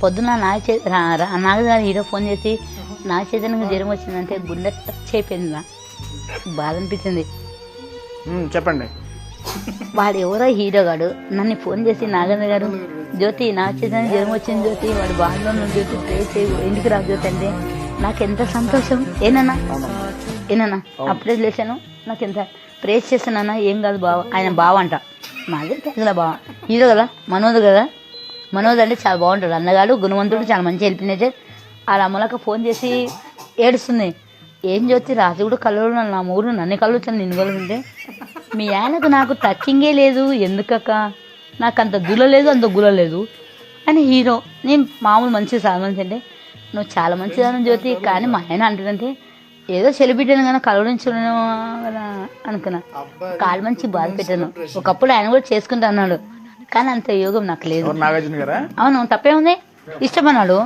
పొద్దున నాగగారు hero phone చేసి నాగ చైతన్యకి జ్వరం వచ్చిందంటే గుండె టచ్ అయిపోయింది నా బాధ అనిపించింది. చెప్పండి. వాడు ఎవరో హీరో గాడు నన్ను ఫోన్ చేసి నాగేంద్ర గారు జ్యోతి నాగ చైతన్య జ్వరం వచ్చింది జ్యోతి వాడు బాగా జ్యోతి ప్రే చేయి ఇంటికి రా జ్యోతి అంటే నాకు ఎంత సంతోషం. ఏనన్నా అప్పుడే లేచాను. నాకు ఎంత ప్రేస్ చేస్తానన్నా ఏం కాదు బావ. ఆయన బావ అంట మాది తెలుగులో బావ హీరో కదా మనోజ్ అంటే చాలా బాగుంటాడు. అన్నగాడు గుణవంతుడు చాలా మంచి హెల్ప్ నేచర్. వాళ్ళ అమ్మలక ఫోన్ చేసి ఏడుస్తుంది. ఏం జ్యోతి రాజు కూడా కళ్ళు నా ఊరు నన్ను కళ్ళు వచ్చాను నిన్ను కలుగుంటే మీ ఆయనకు నాకు టచ్చింగే లేదు ఎందుకక్క నాకు అంత దుల లేదు అంత గుల లేదు అని హీరో. నేను మామూలు మంచి చాలా మంచి అంటే నువ్వు చాలా మంచిదాను జ్యోతి కానీ మా ఆయన అంటుందంటే ఏదో సెలబ్రిటీని కానీ కలవడించను కదా అనుకున్నా. కాలు మంచి బాధ పెట్టాను. ఒకప్పుడు ఆయన కూడా చేసుకుంటా అన్నాడు కానీ అంత యోగం నాకు లేదు. నాగార్జున గారా? అవును తప్పే ఉంది ఇష్టమన్నాడు.